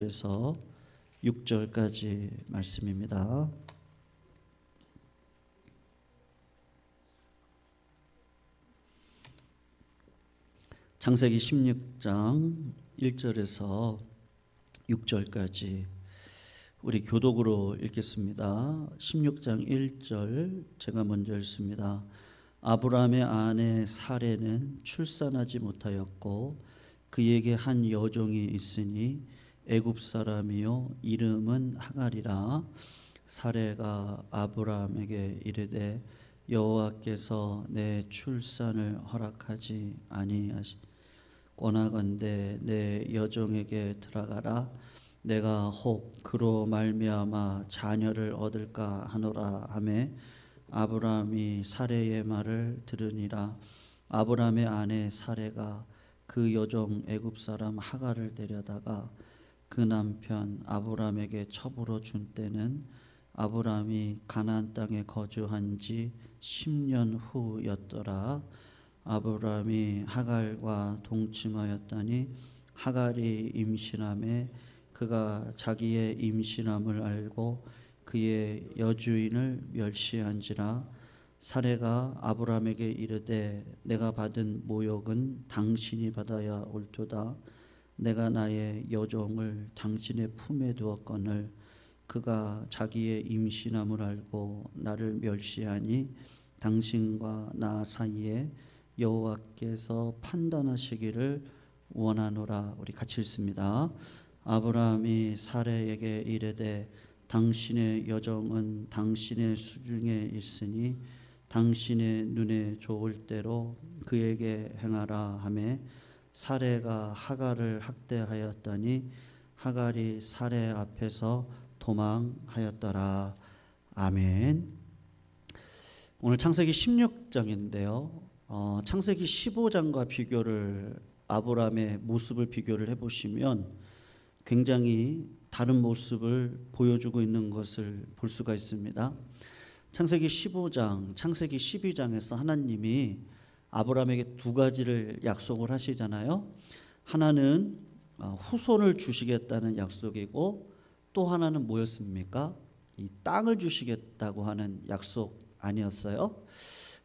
그래서 6절까지 말씀입니다. 창세기 16장 1절에서 6절까지 우리 교독으로 읽겠습니다. 16장 1절 제가 먼저 읽습니다. 아브라함의 아내 사레는 출산하지 못하였고 그에게 한 여종이 있으니 애굽 사람이요 이름은 하갈이라. 사레가 아브라함에게 이르되 여호와께서 내 출산을 허락하지 아니하시거나건대 내 여종에게 들어가라. 내가 혹 그로 말미암아 자녀를 얻을까 하노라 하매 아브라함이 사레의 말을 들으니라. 아브라함의 아내 사레가 그 여종 애굽 사람 하갈을 데려다가 그 남편 아브라함에게 첩으로 준 때는 아브라함이 가나안 땅에 거주한 지 10년 후였더라. 아브라함이 하갈과 동침하였더니 하갈이 임신함에 그가 자기의 임신함을 알고 그의 여주인을 멸시한지라. 사레가 아브라함에게 이르되 내가 받은 모욕은 당신이 받아야 옳도다. 내가 나의 여종을 당신의 품에 두었거늘 그가 자기의 임신함을 알고 나를 멸시하니 당신과 나 사이에 여호와께서 판단하시기를 원하노라. 우리 같이 읽습니다. 아브라함이 사레에게 이르되 당신의 여종은 당신의 수중에 있으니 당신의 눈에 좋을 대로 그에게 행하라 하매 사레가 하갈을 학대하였더니 하갈이 사레 앞에서 도망하였더라. 아멘. 오늘 창세기 16장인데요. 창세기 15장과 비교를 아브라함의 모습을 비교를 해보시면 굉장히 다른 모습을 보여주고 있는 것을 볼 수가 있습니다. 창세기 15장, 창세기 12장에서 하나님이 아브라함에게 두 가지를 약속을 하시잖아요. 하나는 후손을 주시겠다는 약속이고 또 하나는 뭐였습니까? 이 땅을 주시겠다고 하는 약속 아니었어요?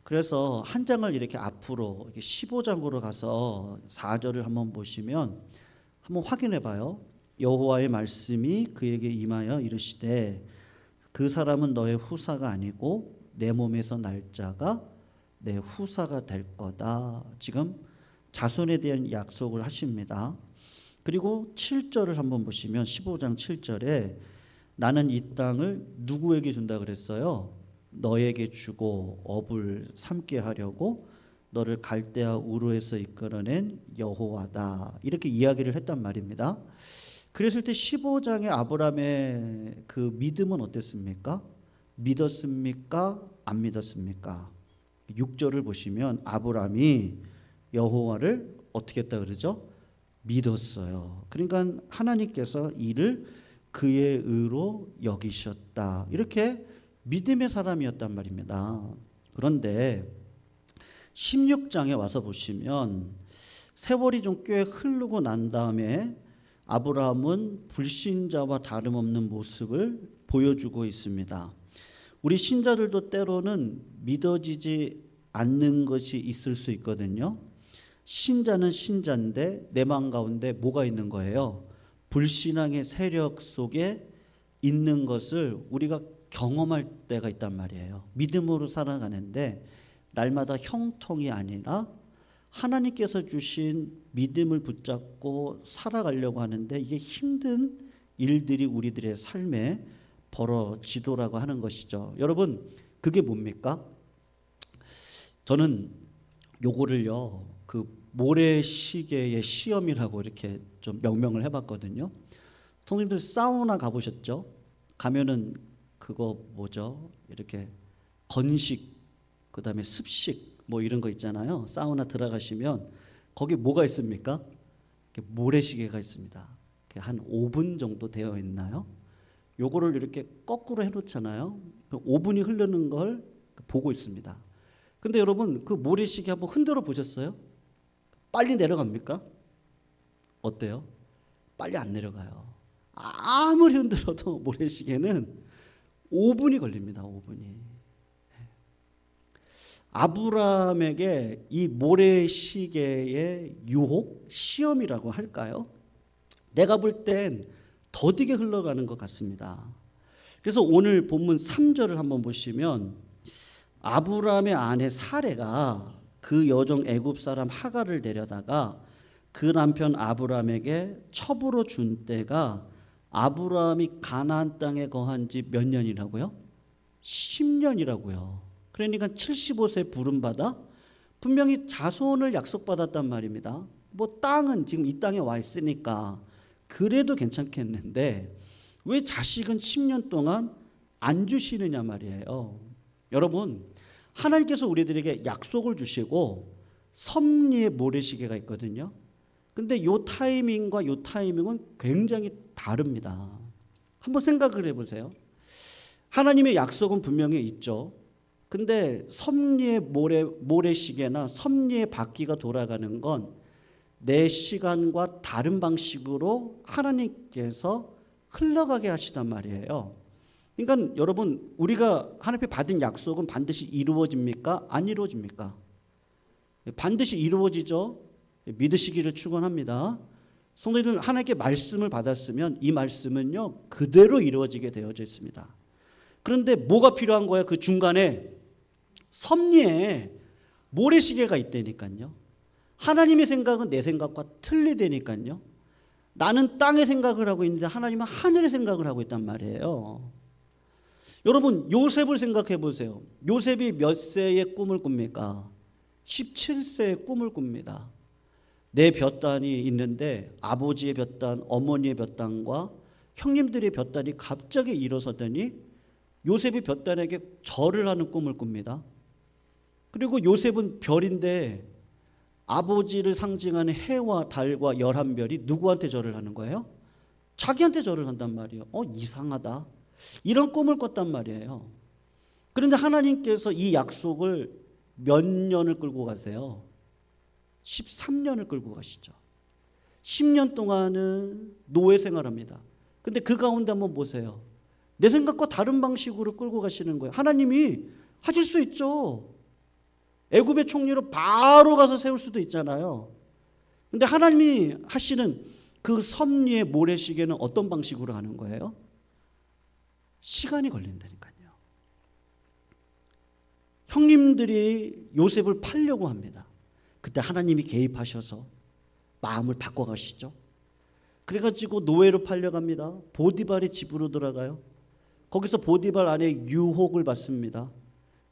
그래서 한 장을 이렇게 앞으로 15장으로 가서 4절을 한번 보시면 한번 확인해 봐요. 여호와의 말씀이 그에게 임하여 이르시되 그 사람은 너의 후사가 아니고 내 몸에서 날 자가 내 후사가 될 거다. 지금 자손에 대한 약속을 하십니다. 그리고 7절을 한번 보시면 15장 7절에 나는 이 땅을 누구에게 준다 그랬어요? 너에게 주고 업을 삼게 하려고 너를 갈대아 우르에서 이끌어낸 여호와다. 이렇게 이야기를 했단 말입니다. 그랬을 때 15장의 아브라함의 그 믿음은 어땠습니까? 믿었습니까? 안 믿었습니까? 6절을 보시면 아브라함이 여호와를 어떻게 했다 그러죠? 믿었어요. 그러니까 하나님께서 이를 그의 의로 여기셨다. 이렇게 믿음의 사람이었단 말입니다. 그런데 16장에 와서 보시면 세월이 좀 꽤 흐르고 난 다음에 아브라함은 불신자와 다름없는 모습을 보여주고 있습니다. 우리 신자들도 때로는 믿어지지 않는 것이 있을 수 있거든요. 신자는 신자인데 내 마음 가운데 뭐가 있는 거예요? 불신앙의 세력 속에 있는 것을 우리가 경험할 때가 있단 말이에요. 믿음으로 살아가는데 날마다 형통이 아니라 하나님께서 주신 믿음을 붙잡고 살아가려고 하는데 이게 힘든 일들이 우리들의 삶에 벌어지더라고 하는 것이죠. 여러분, 그게 뭡니까? 저는 요거를요, 그 모래시계의 시험이라고 이렇게 좀 명명을 해봤거든요. 선생님들 사우나 가보셨죠? 가면은 그거 뭐죠? 이렇게 건식, 그 다음에 습식 뭐 이런 거 있잖아요. 사우나 들어가시면 거기 뭐가 있습니까? 모래시계가 있습니다. 한 5분 정도 되어 있나요? 요거를 이렇게 거꾸로 해놓잖아요. 5분이 흐르는 걸 보고 있습니다. 근데 여러분 그 모래시계 한번 흔들어 보셨어요? 빨리 내려갑니까? 어때요? 빨리 안 내려가요. 아무리 흔들어도 모래시계는 5분이 걸립니다. 5분이. 아브라함에게 이 모래시계의 유혹, 시험이라고 할까요? 내가 볼 땐 더디게 흘러가는 것 같습니다. 그래서 오늘 본문 3절을 한번 보시면 아브라함의 아내 사레가 그 여종 애굽 사람 하갈을 데려다가 그 남편 아브라함에게 첩으로 준 때가 아브라함이 가나안 땅에 거한 지 몇 년이라고요? 10년이라고요. 그러니까 75세 부름받아 분명히 자손을 약속받았단 말입니다. 뭐 땅은 지금 이 땅에 와 있으니까 그래도 괜찮겠는데 왜 자식은 10년 동안 안 주시느냐 말이에요. 여러분, 하나님께서 우리들에게 약속을 주시고 섭리의 모래시계가 있거든요. 근데 요 타이밍과 요 타이밍은 굉장히 다릅니다. 한번 생각을 해보세요. 하나님의 약속은 분명히 있죠. 근데 섭리의 모래시계나 섭리의 바퀴가 돌아가는 건 내 시간과 다른 방식으로 하나님께서 흘러가게 하시단 말이에요. 그러니까 여러분, 우리가 하나님께 받은 약속은 반드시 이루어집니까? 안 이루어집니까? 반드시 이루어지죠. 믿으시기를 축원합니다. 성도님들, 하나님께 말씀을 받았으면 이 말씀은요 그대로 이루어지게 되어져 있습니다. 그런데 뭐가 필요한 거예요? 그 중간에 섭리에 모래시계가 있다니까요. 하나님의 생각은 내 생각과 틀리다니까요. 나는 땅의 생각을 하고 있는데 하나님은 하늘의 생각을 하고 있단 말이에요. 여러분, 요셉을 생각해 보세요. 요셉이 몇 세의 꿈을 꿉니까? 17세의 꿈을 꿉니다. 내 볕단이 있는데 아버지의 볕단, 어머니의 볕단과 형님들의 볕단이 갑자기 일어서더니 요셉이 볕단에게 절을 하는 꿈을 꿉니다. 그리고 요셉은 별인데 아버지를 상징하는 해와 달과 11별이 누구한테 절을 하는 거예요? 자기한테 절을 한단 말이에요. 이상하다. 이런 꿈을 꿨단 말이에요. 그런데 하나님께서 이 약속을 몇 년을 끌고 가세요? 13년을 끌고 가시죠. 10년 동안은 노예 생활합니다. 근데 그 가운데 한번 보세요. 내 생각과 다른 방식으로 끌고 가시는 거예요. 하나님이 하실 수 있죠. 애굽의 총리로 바로 가서 세울 수도 있잖아요. 근데 하나님이 하시는 그 섭리의 모래시계는 어떤 방식으로 하는 거예요? 시간이 걸린다니까요. 형님들이 요셉을 팔려고 합니다. 그때 하나님이 개입하셔서 마음을 바꿔가시죠. 그래가지고 노예로 팔려갑니다. 보디발의 집으로 들어가요. 거기서 보디발 안에 유혹을 받습니다.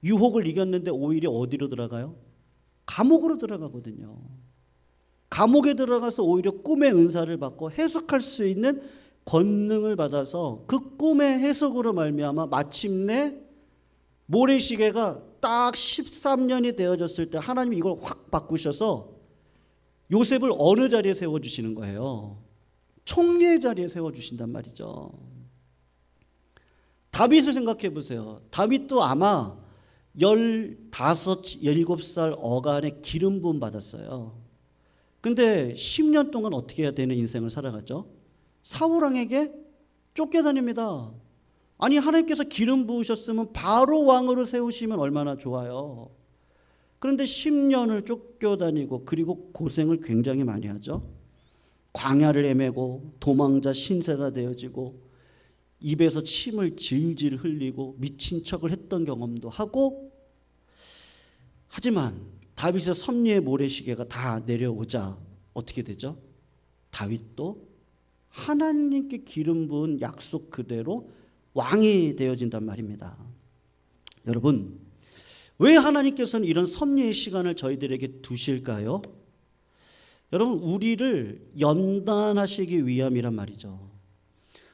유혹을 이겼는데 오히려 어디로 들어가요? 감옥으로 들어가거든요. 감옥에 들어가서 오히려 꿈의 은사를 받고 해석할 수 있는 권능을 받아서 그 꿈의 해석으로 말미암아 마침내 모래시계가 딱 13년이 되어졌을 때 하나님이 이걸 확 바꾸셔서 요셉을 어느 자리에 세워주시는 거예요? 총리의 자리에 세워주신단 말이죠. 다윗을 생각해 보세요. 다윗도 아마 15, 17살 어간에 기름 부음 받았어요. 근데 10년 동안 어떻게 해야 되는 인생을 살아갔죠? 사울왕에게 쫓겨다닙니다. 아니, 하나님께서 기름 부으셨으면 바로 왕으로 세우시면 얼마나 좋아요. 그런데 10년을 쫓겨다니고 그리고 고생을 굉장히 많이 하죠. 광야를 헤매고 도망자 신세가 되어지고 입에서 침을 질질 흘리고 미친 척을 했던 경험도 하고, 하지만 다윗의 섭리의 모래시계가 다 내려오자 어떻게 되죠? 다윗도 하나님께 기름 부은 약속 그대로 왕이 되어진단 말입니다. 여러분, 왜 하나님께서는 이런 섭리의 시간을 저희들에게 두실까요? 여러분, 우리를 연단하시기 위함이란 말이죠.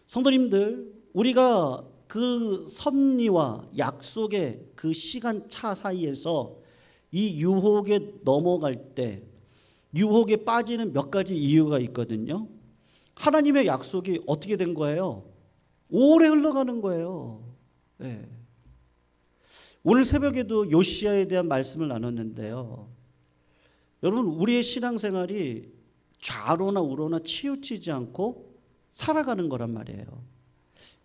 성도님들, 우리가 그 섭리와 약속의 그 시간 차 사이에서 이 유혹에 넘어갈 때 유혹에 빠지는 몇 가지 이유가 있거든요. 하나님의 약속이 어떻게 된 거예요? 오래 흘러가는 거예요. 네. 오늘 새벽에도 요시야에 대한 말씀을 나눴는데요. 여러분, 우리의 신앙생활이 좌로나 우로나 치우치지 않고 살아가는 거란 말이에요.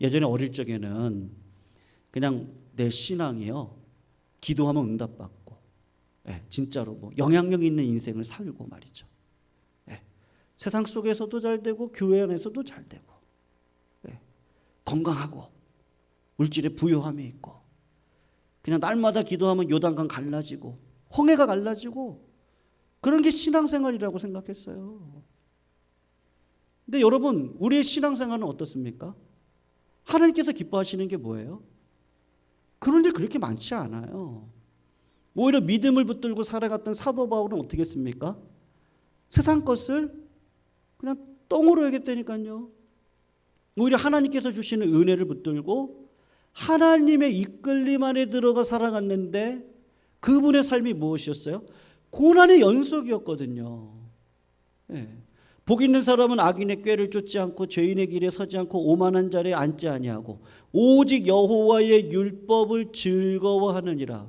예전에 어릴 적에는 그냥 내 신앙이요, 기도하면 응답받고, 진짜로 뭐 영향력 있는 인생을 살고 말이죠. 세상 속에서도 잘 되고 교회 안에서도 잘 되고, 건강하고 물질에 부요함이 있고, 그냥 날마다 기도하면 요단강 갈라지고 홍해가 갈라지고, 그런 게 신앙생활이라고 생각했어요. 근데 여러분, 우리의 신앙생활은 어떻습니까? 하나님께서 기뻐하시는 게 뭐예요? 그런 일 그렇게 많지 않아요. 오히려 믿음을 붙들고 살아갔던 사도 바울은 어떻게 했습니까? 세상 것을 그냥 똥으로 여겼다니까요. 오히려 하나님께서 주시는 은혜를 붙들고 하나님의 이끌림 안에 들어가 살아갔는데, 그분의 삶이 무엇이었어요? 고난의 연속이었거든요. 복 있는 사람은 악인의 꾀를 쫓지 않고 죄인의 길에 서지 않고 오만한 자리에 앉지 아니하고 오직 여호와의 율법을 즐거워하느니라.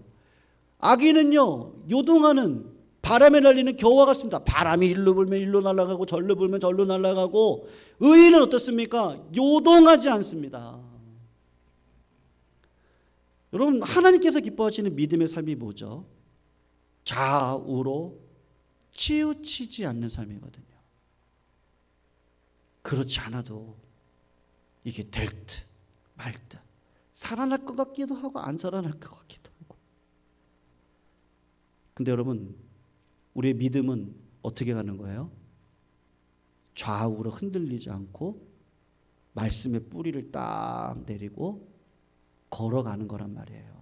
악인은요, 요동하는 바람에 날리는 겨와 같습니다. 바람이 일로 불면 일로 날아가고 절로 불면 절로 날아가고, 의인은 어떻습니까? 요동하지 않습니다. 여러분, 하나님께서 기뻐하시는 믿음의 삶이 뭐죠? 좌우로 치우치지 않는 삶이거든요. 그렇지 않아도 이게 될 듯 말 듯, 살아날 것 같기도 하고 안 살아날 것 같기도 하고. 근데 여러분, 우리의 믿음은 어떻게 가는 거예요? 좌우로 흔들리지 않고 말씀의 뿌리를 딱 내리고 걸어가는 거란 말이에요.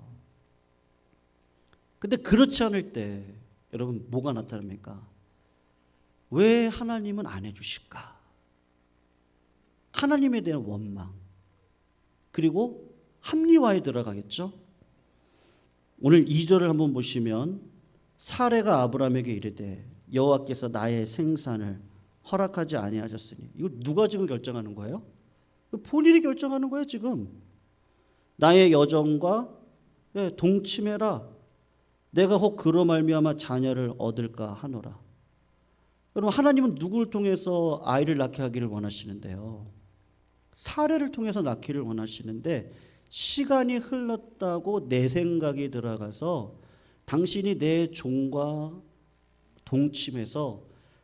근데 그렇지 않을 때 여러분, 뭐가 나타납니까? 왜 하나님은 안 해주실까? 하나님에 대한 원망, 그리고 합리화에 들어가겠죠. 오늘 2절을 한번 보시면, 사레가 아브라함에게 이르되 여호와께서 나의 생산을 허락하지 아니하셨으니. 이거 누가 지금 결정하는 거예요? 본인이 결정하는 거예요. 지금 나의 여정과 동침해라. 내가 혹 그로 말미암아 자녀를 얻을까 하노라. 여러분, 하나님은 누구를 통해서 아이를 낳게 하기를 원하시는데요? 사례를 통해서 낳기를 원하시는데, 시간이 흘렀다고 내 생각이 들어가서 당신이 내 종과 동침해서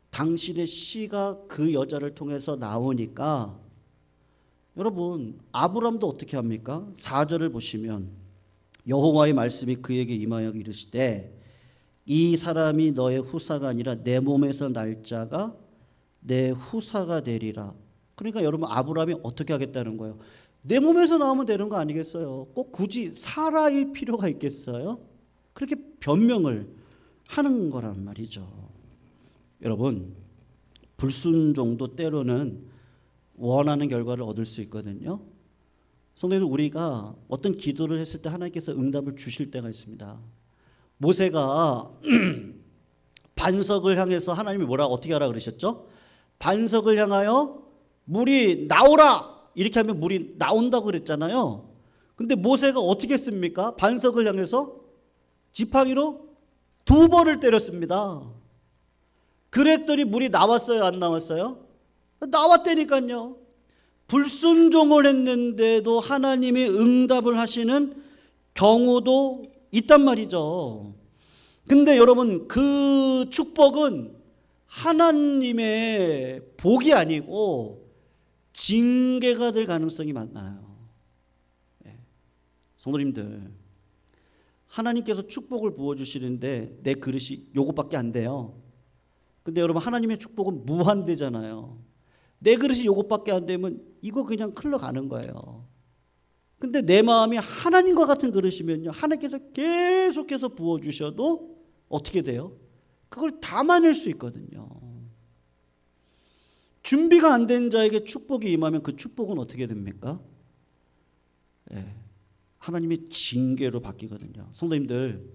당신의 씨가 그 여자를 통해서 나오니까, 여러분, 아브람도 어떻게 합니까? 4절을 보시면 여호와의 말씀이 그에게 임하여 이르시되 이 사람이 너의 후사가 아니라 내 몸에서 날 자가 내 후사가 되리라. 그러니까 여러분, 아브라함이 어떻게 하겠다는 거예요? 내 몸에서 나오면 되는 거 아니겠어요? 꼭 굳이 사라일 필요가 있겠어요? 그렇게 변명을 하는 거란 말이죠. 여러분, 불순종도 때로는 원하는 결과를 얻을 수 있거든요. 성도님들, 우리가 어떤 기도를 했을 때 하나님께서 응답을 주실 때가 있습니다. 모세가 반석을 향해서 하나님이 어떻게 하라 그러셨죠? 반석을 향하여 물이 나오라! 이렇게 하면 물이 나온다고 그랬잖아요. 근데 모세가 어떻게 했습니까? 반석을 향해서 지팡이로 2번을 때렸습니다. 그랬더니 물이 나왔어요, 안 나왔어요? 나왔다니까요. 불순종을 했는데도 하나님이 응답을 하시는 경우도 있단 말이죠. 근데 여러분, 그 축복은 하나님의 복이 아니고 징계가 될 가능성이 많아요. 성도님들, 하나님께서 축복을 부어주시는데 내 그릇이 요것밖에 안 돼요. 근데 여러분, 하나님의 축복은 무한대잖아요. 내 그릇이 요것밖에 안 되면 이거 그냥 흘러가는 거예요. 근데 내 마음이 하나님과 같은 그릇이면요, 하나님께서 계속해서 부어주셔도 어떻게 돼요? 그걸 담아낼 수 있거든요. 준비가 안 된 자에게 축복이 임하면 그 축복은 어떻게 됩니까? 하나님의 징계로 바뀌거든요. 성도님들,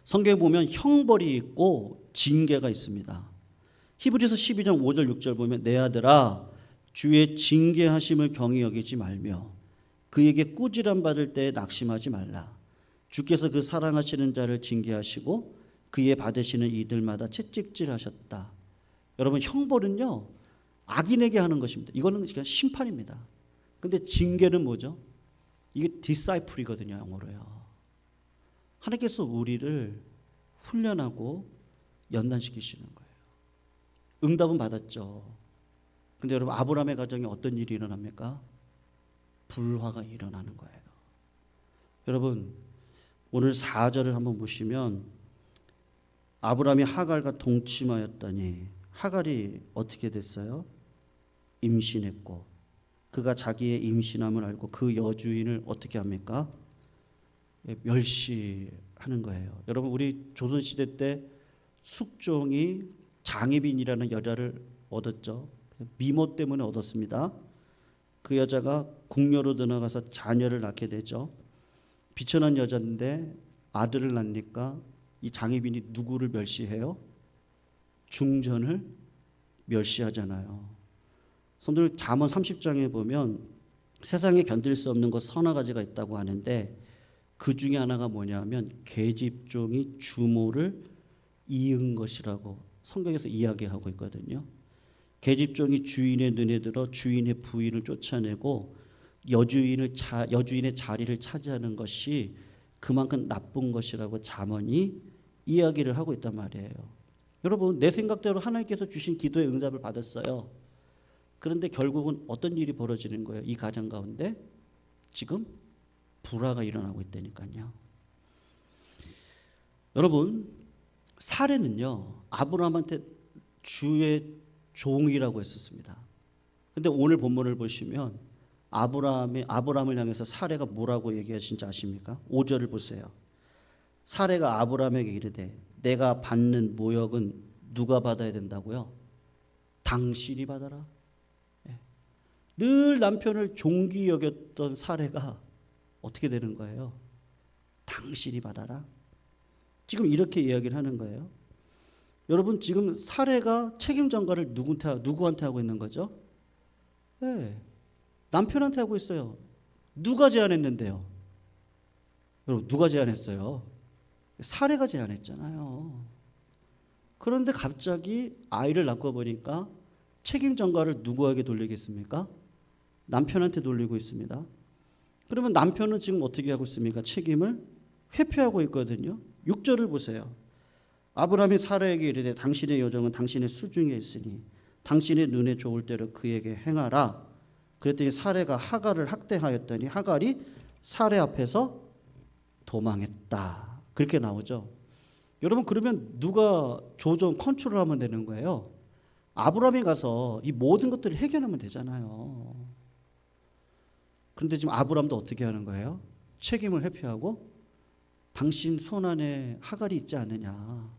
성경에 보면 형벌이 있고 징계가 있습니다. 히브리서 12장 5절 6절 보면, 내 아들아 주의 징계하심을 경히 여기지 말며 그에게 꾸지람 받을 때에 낙심하지 말라. 주께서 그 사랑하시는 자를 징계하시고 그의 받으시는 이들마다 채찍질하셨다. 여러분, 형벌은요, 악인에게 하는 것입니다. 이거는 그냥 심판입니다. 근데 징계는 뭐죠? 이게 디사이플이거든요, 영어로요. 하나님께서 우리를 훈련하고 연단시키시는 거예요. 응답은 받았죠. 근데 여러분, 아브라함의 가정에 어떤 일이 일어납니까? 불화가 일어나는 거예요. 여러분, 오늘 4절을 한번 보시면 아브라함이 하갈과 동침하였더니 하갈이 어떻게 됐어요? 임신했고 그가 자기의 임신함을 알고 그 여주인을 어떻게 합니까? 멸시하는 거예요. 여러분, 우리 조선시대 때 숙종이 장혜빈이라는 여자를 얻었죠. 미모 때문에 얻었습니다. 그 여자가 궁녀로 들어가서 자녀를 낳게 되죠. 비천한 여자인데 아들을 낳으니까 이 장혜빈이 누구를 멸시해요? 중전을 멸시하잖아요. 성도들, 잠언 30장에 보면 세상에 견딜 수 없는 것 서너 가지가 있다고 하는데 그 중에 하나가 뭐냐면 계집종이 주모를 이은 것이라고 성경에서 이야기하고 있거든요. 계집종이 주인의 눈에 들어 주인의 부인을 쫓아내고 여주인의 자리를 차지하는 것이 그만큼 나쁜 것이라고 잠언이 이야기를 하고 있단 말이에요. 여러분, 내 생각대로 하나님께서 주신 기도의 응답을 받았어요. 그런데 결국은 어떤 일이 벌어지는 거예요? 이 가정 가운데 지금 불화가 일어나고 있다니까요. 여러분, 사례는요, 아브라함한테 주의 종이라고 했었습니다. 근데 오늘 본문을 보시면 아브라함을 향해서 사례가 뭐라고 얘기하신지 아십니까? 5절을 보세요. 사례가 아브라함에게 이르되 내가 받는 모욕은 누가 받아야 된다고요? 당신이 받아라. 늘 남편을 종기 여겼던 사례가 어떻게 되는 거예요? 당신이 받아라. 지금 이렇게 이야기를 하는 거예요. 여러분, 지금 사례가 책임 전가를 누구한테 하고 있는 거죠? 네, 남편한테 하고 있어요. 누가 제안했는데요? 여러분, 누가 제안했어요? 사례가 제안했잖아요. 그런데 갑자기 아이를 낳고 보니까 책임 전가를 누구에게 돌리겠습니까? 남편한테 돌리고 있습니다. 그러면 남편은 지금 어떻게 하고 있습니까? 책임을 회피하고 있거든요. 6절을 보세요. 아브라함이 사라에게 이르되 당신의 여정은 당신의 수중에 있으니 당신의 눈에 좋을 대로 그에게 행하라. 그랬더니 사레가 하갈을 학대하였더니 하갈이 사레 앞에서 도망했다. 그렇게 나오죠. 여러분, 그러면 누가 조정 컨트롤하면 되는 거예요? 아브라함이 가서 이 모든 것들을 해결하면 되잖아요. 그런데 지금 아브라함도 어떻게 하는 거예요? 책임을 회피하고 당신 손 안에 하갈이 있지 않느냐,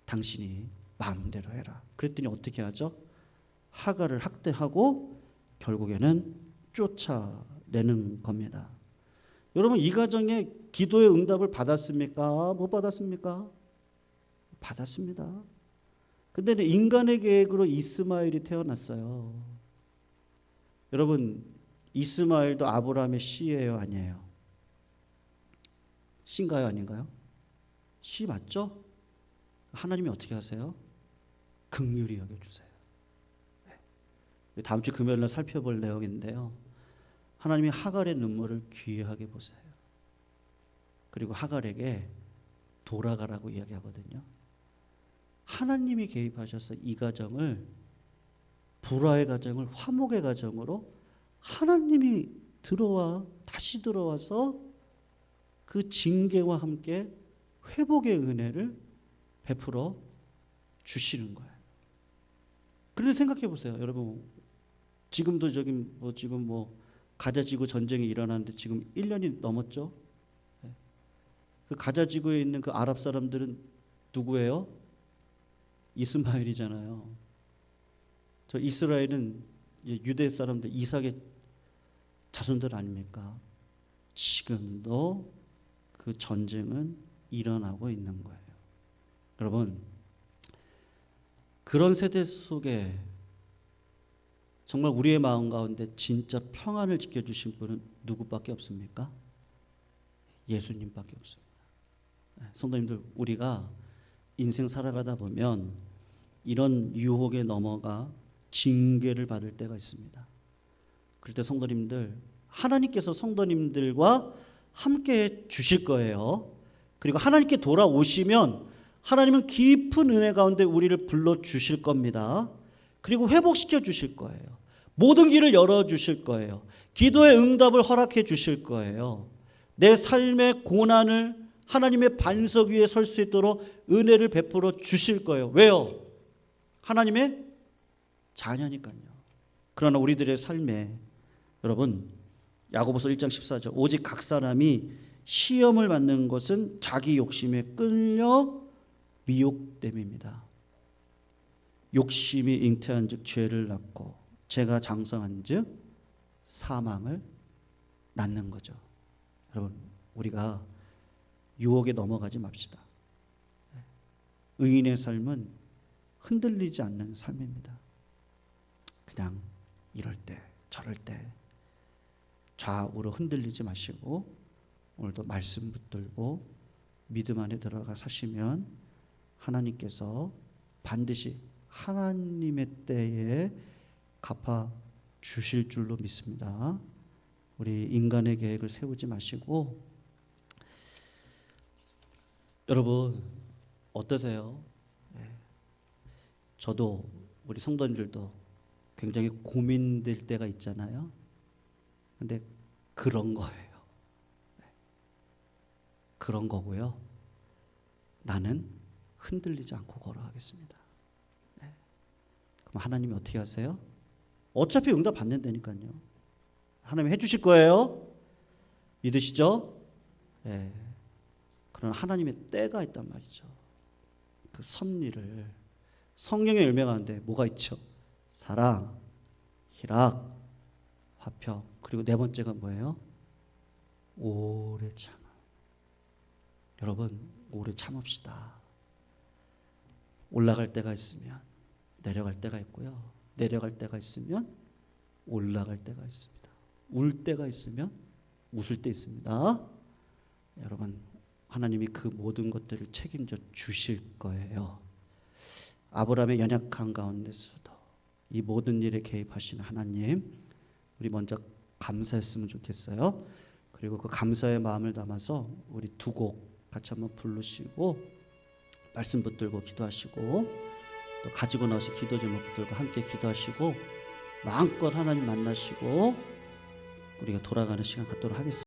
당신이 마음대로 해라. 그랬더니 어떻게 하죠? 하갈을 학대하고 결국에는 쫓아내는 겁니다. 여러분, 이 가정에 기도의 응답을 받았습니까? 못 받았습니까? 받았습니다. 근데 인간의 계획으로 이스마엘이 태어났어요. 여러분, 이스마엘도 아브라함의 씨예요, 아니에요? 씨인가요, 아닌가요? 씨 맞죠? 하나님이 어떻게 하세요? 긍휼히 여겨주세요. 네. 다음 주 금요일 날 살펴볼 내용인데요. 하나님이 하갈의 눈물을 귀하게 보세요. 그리고 하갈에게 돌아가라고 이야기하거든요. 하나님이 개입하셔서 이 가정을, 불화의 가정을 화목의 가정으로 하나님이 다시 들어와서 그 징계와 함께 회복의 은혜를 베풀어 주시는 거예요. 그런데 생각해 보세요, 여러분. 지금도 지금 가자지구 전쟁이 일어나는데 지금 1년이 넘었죠. 그 가자지구에 있는 그 아랍 사람들은 누구예요? 이스마엘이잖아요. 저 이스라엘은 유대 사람들, 이삭의 자손들 아닙니까? 지금도 그 전쟁은 일어나고 있는 거예요. 여러분, 그런 세대 속에 정말 우리의 마음 가운데 진짜 평안을 지켜주신 분은 누구밖에 없습니까? 예수님밖에 없습니다. 성도님들, 우리가 인생 살아가다 보면 이런 유혹에 넘어가 징계를 받을 때가 있습니다. 그럴 때 성도님들, 하나님께서 성도님들과 함께 주실 거예요. 그리고 하나님께 돌아오시면 하나님은 깊은 은혜 가운데 우리를 불러 주실 겁니다. 그리고 회복시켜 주실 거예요. 모든 길을 열어 주실 거예요. 기도의 응답을 허락해 주실 거예요. 내 삶의 고난을 하나님의 반석 위에 설 수 있도록 은혜를 베풀어 주실 거예요. 왜요? 하나님의 자녀니까요. 그러나 우리들의 삶에 여러분, 야고보서 1장 14절, 오직 각 사람이 시험을 받는 것은 자기 욕심에 끌려 미혹됨입니다. 욕심이 잉태한 즉 죄를 낳고 죄가 장성한 즉 사망을 낳는 거죠. 여러분, 우리가 유혹에 넘어가지 맙시다. 의인의 삶은 흔들리지 않는 삶입니다. 그냥 이럴 때 저럴 때 좌우로 흔들리지 마시고 오늘도 말씀 붙들고 믿음 안에 들어가 사시면 하나님께서 반드시 하나님의 때에 갚아 주실 줄로 믿습니다. 우리 인간의 계획을 세우지 마시고, 여러분 어떠세요? 저도 우리 성도님들도 굉장히 고민될 때가 있잖아요. 근데 그런 거예요. 그런 거고요. 나는 흔들리지 않고 걸어가겠습니다. 그럼 하나님이 어떻게 하세요? 어차피 응답 받는다니까요. 하나님 해주실 거예요. 믿으시죠? 그런 하나님의 때가 있단 말이죠. 그 섭리를, 성령의 열매 가운데 뭐가 있죠? 사랑, 희락, 화평, 그리고 네 번째가 뭐예요? 오래 참음. 여러분, 오래 참읍시다. 올라갈 때가 있으면 내려갈 때가 있고요. 내려갈 때가 있으면 올라갈 때가 있습니다. 울 때가 있으면 웃을 때 있습니다. 여러분, 하나님이 그 모든 것들을 책임져 주실 거예요. 아브라함의 연약한 가운데서도 이 모든 일에 개입하시는 하나님, 우리 먼저 감사했으면 좋겠어요. 그리고 그 감사의 마음을 담아서 우리 두 곡 같이 한번 부르시고 말씀 붙들고 기도하시고, 또 가지고 나서 기도 제목 붙들고 함께 기도하시고 마음껏 하나님 만나시고 우리가 돌아가는 시간 갖도록 하겠습니다.